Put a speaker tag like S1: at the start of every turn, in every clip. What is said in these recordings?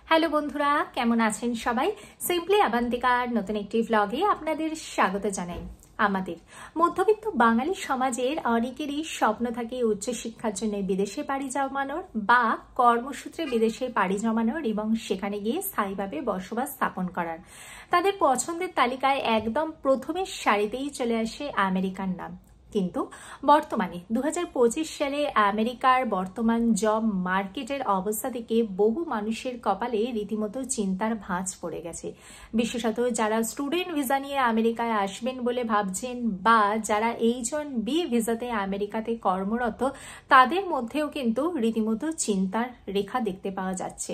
S1: Hello বন্ধুরা, কেমন আছেন সবাই? সিম্পলি আবান্তিকার নতুন একটি ভ্লগে আপনাদের স্বাগত জানাই। আমাদের মধ্যবিত্ত বাঙালি সমাজের অনেকেরই স্বপ্ন থাকে উচ্চশিক্ষার জন্য বিদেশে পাড়ি জমানোর বা কর্মসূত্রে বিদেশে পাড়ি জমানোর এবং সেখানে গিয়ে স্থায়ীভাবে বসবাস স্থাপন করার। তাদের পছন্দের তালিকায় একদম প্রথমের সারিতেই চলে আসে আমেরিকার নাম। কিন্তু বর্তমানে 2025 সালে আমেরিকার বর্তমান জব মার্কেটের অবস্থা থেকে বহু মানুষের কপালে রীতিমতো চিন্তার ভাঁজ পড়ে গেছে। বিশেষত যারা স্টুডেন্ট ভিসা নিয়ে আমেরিকায় আসবেন বলে ভাবছেন বা যারা H1B ভিসাতে আমেরিকাতে কর্মরত, তাদের মধ্যেও কিন্তু রীতিমতো চিন্তার রেখা দেখতে পাওয়া যাচ্ছে।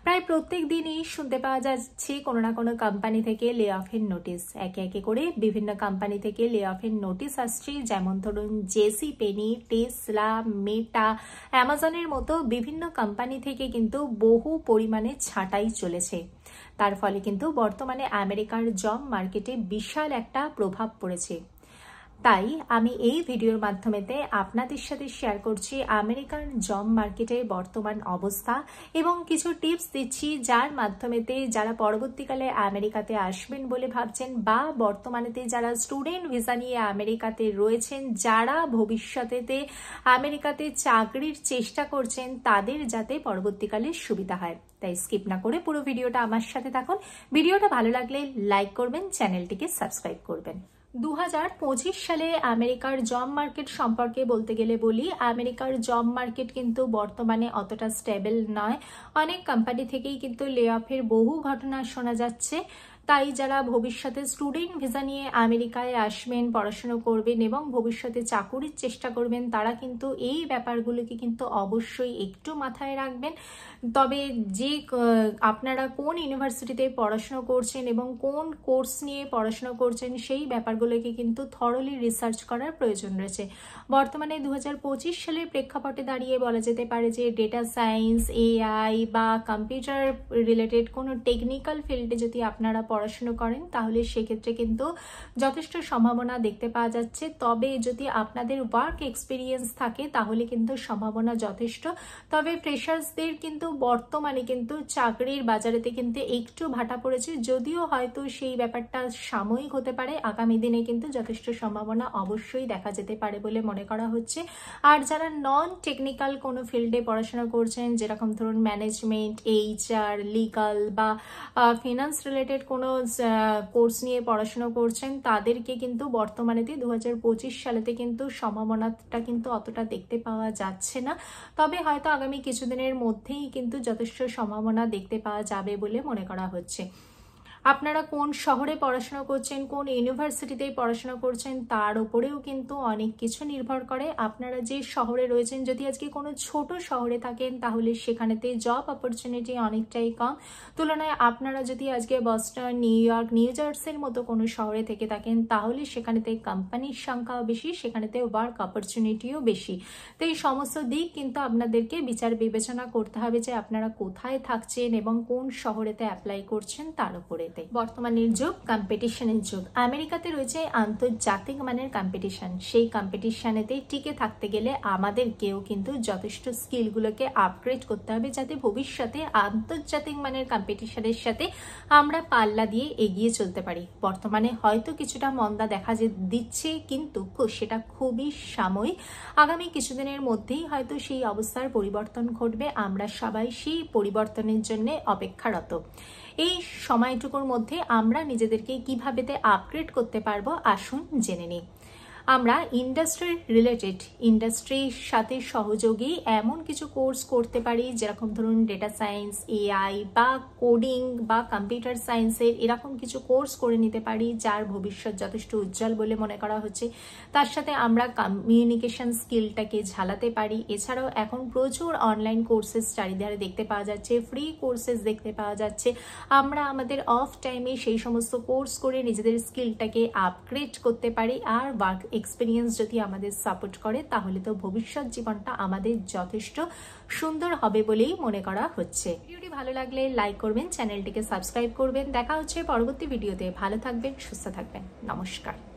S1: প্রায় প্রত্যেক দিনই শুনতে পাওয়া যাচ্ছে কোনো না কোনো কোম্পানি থেকে লে অফের নোটিশ। একে একে করে বিভিন্ন কোম্পানি থেকে লে অফের নোটিশ আসছে, যেমন ধরুন জেসি পেনি, টেসলা, মেটা, অ্যামাজনের মতো বিভিন্ন কোম্পানি থেকে কিন্তু বহু পরিমাণে ছাঁটাই চলেছে। তার ফলে কিন্তু বর্তমানে আমেরিকার জব মার্কেটে বিশাল একটা প্রভাব পড়েছে। তাই আমি এই ভিডিওর মাধ্যমেতে আপনাদের সাথে শেয়ার করছি আমেরিকার জব মার্কেটের বর্তমান অবস্থা এবং কিছু টিপস দিচ্ছি, যার মাধ্যমেতে যারা পরবর্তীকালে আমেরিকাতে আসবেন বলে ভাবছেন বা বর্তমানেতে যারা স্টুডেন্ট ভিসা নিয়ে আমেরিকাতে রয়েছেন, যারা ভবিষ্যতেতে আমেরিকাতে চাকরির চেষ্টা করছেন, তাদের যাতে পরবর্তীকালে সুবিধা হয়। তাই স্কিপ না করে পুরো ভিডিওটা আমার সাথে থাকুন। ভিডিওটা ভালো লাগলে লাইক করবেন, চ্যানেলটিকে সাবস্ক্রাইব করবেন। 2025 সালে আমেরিকার জব মার্কেট সম্পর্কে বলতে গেলে বলি, আমেরিকার জব মার্কেট কিন্তু বর্তমানে অতটা স্টেবল নয়। অনেক কোম্পানি থেকেই কিন্তু লে অফের বহু ঘটনা শোনা যাচ্ছে। তাই যারা ভবিষ্যতে স্টুডেন্ট ভিসা নিয়ে আমেরিকায় আসবেন, পড়াশোনা করবেন এবং ভবিষ্যতে চাকুরির চেষ্টা করবেন, তারা কিন্তু এই ব্যাপারগুলোকে কিন্তু অবশ্যই একটু মাথায় রাখবেন। তবে যে আপনারা কোন ইউনিভার্সিটিতে পড়াশোনা করছেন এবং কোন কোর্স নিয়ে পড়াশোনা করছেন, সেই ব্যাপারগুলোকে কিন্তু থরলি রিসার্চ করার প্রয়োজন রয়েছে। বর্তমানে 2025 সালের প্রেক্ষাপটে দাঁড়িয়ে বলা যেতে পারে যে ডেটা সায়েন্স, এআই বা কম্পিউটার রিলেটেড কোনো টেকনিক্যাল ফিল্ডে যদি আপনারা পড়াশোনা করেন, তাহলে সেক্ষেত্রে কিন্তু যথেষ্ট সম্ভাবনা দেখতে পাওয়া যাচ্ছে। তবে যদি আপনাদের ওয়ার্ক এক্সপিরিয়েন্স থাকে, তাহলে কিন্তু সম্ভাবনা যথেষ্ট। তবে ফ্রেশার্সদের কিন্তু বর্তমানে কিন্তু চাকরির বাজারেতে কিন্তু একটু ভাটা পড়েছে, যদিও হয়তো সেই ব্যাপারটা সাময়িক হতে পারে। আগামী দিনে কিন্তু যথেষ্ট সম্ভাবনা অবশ্যই দেখা যেতে পারে বলে মনে করা হচ্ছে। আর যারা নন টেকনিক্যাল কোনো ফিল্ডে পড়াশোনা করছেন, যেরকম ধরুন ম্যানেজমেন্ট, এইচআর, লিগাল বা ফিনান্স রিলেটেড কোনো কোর্স নিয়ে পড়াশোনা করছেন, তাদেরকে কিন্তু বর্তমানেতে 2025 সালেতে কিন্তু সম্ভাবনাটা কিন্তু অতটা দেখতে পাওয়া যাচ্ছে না। তবে হয়তো আগামী কিছুদিনের মধ্যেই কিন্তু যথেষ্ট সম্ভাবনা দেখতে পাওয়া যাবে বলে মনে করা হচ্ছে। আপনারা কোন শহরে পড়াশোনা করছেন, কোন ইউনিভার্সিটিতে পড়াশোনা করছেন, তার উপরেও কিন্তু অনেক কিছু নির্ভর করে। আপনারা যে শহরে রয়েছেন, যদি আজকে কোনো ছোট শহরে থাকেন, তাহলে সেখানেতে জব অপরচুনিটি অনেকটাই কম। তুলনায় আপনারা যদি আজকে বস্টন, নিউ ইয়র্ক, নিউ জার্সির মতো কোনো শহরে থেকে থাকেন, তাহলে সেখানেতে কোম্পানির সংখ্যাও বেশি, সেখানেতে ওয়ার্ক অপরচুনিটিও বেশি। তো এই সমস্ত দিক কিন্তু আপনাদেরকে বিচার বিবেচনা করতে হবে যে আপনারা কোথায় থাকছেন এবং কোন শহরেতে অ্যাপ্লাই করছেন তার উপরে। বর্তমানের যুগ কম্পিটিশনের যুগ। আমেরিকাতে রয়েছে আন্তর্জাতিক মানের কম্পিটিশন। সেই কম্পিটিশনেতে টিকে থাকতে গেলে আমাদেরকেও কিন্তু যথেষ্ট স্কিলগুলোকে আপগ্রেড করতে হবে, যাতে ভবিষ্যতে আন্তর্জাতিক মানের কম্পিটিশনের সাথে আমরা পাল্লা দিয়ে এগিয়ে চলতে পারি। বর্তমানে হয়তো কিছুটা মন্দা দেখা দিচ্ছে, কিন্তু সেটা খুবই সাময়িক। আগামী কিছুদিনের মধ্যেই হয়তো সেই অবস্থার পরিবর্তন ঘটবে। আমরা সবাই সেই পরিবর্তনের জন্য অপেক্ষারত। এই সময়টুকুর মধ্যে আমরা নিজেদেরকে কিভাবে আপগ্রেড করতে পারবো, আসুন জেনে নিই। আমরা ইন্ডাস্ট্রি রিলেটেড, ইন্ডাস্ট্রির সাথে সহযোগী এমন কিছু কোর্স করতে পারি, যেরকম ধরুন ডেটা সায়েন্স, এআই বা কোডিং বা কম্পিউটার সায়েন্সের এরকম কিছু কোর্স করে নিতে পারি, যার ভবিষ্যৎ যথেষ্ট উজ্জ্বল বলে মনে করা হচ্ছে। তার সাথে আমরা কমিউনিকেশন স্কিলটাকে ঝালাতে পারি। এছাড়াও এখন প্রচুর অনলাইন কোর্সেস চারিধারে দেখতে পাওয়া যাচ্ছে, ফ্রি কোর্সেস দেখতে পাওয়া যাচ্ছে। আমরা আমাদের অফ টাইমে সেই সমস্ত কোর্স করে নিজেদের স্কিলটাকে আপগ্রেড করতে পারি। আর ওয়ার্ক এক্সপিরিয়েন্স যদি আমাদের সাপোর্ট করে, তাহলে তো ভবিষ্যৎ জীবনটা আমাদের যথেষ্ট সুন্দর হবে বলেই মনে করা হচ্ছে। ভিডিওটি ভালো লাগলে লাইক করবেন, চ্যানেলটিকে সাবস্ক্রাইব করবেন। দেখা হচ্ছে পরবর্তী ভিডিওতে। ভালো থাকবেন, সুস্থ থাকবেন। নমস্কার।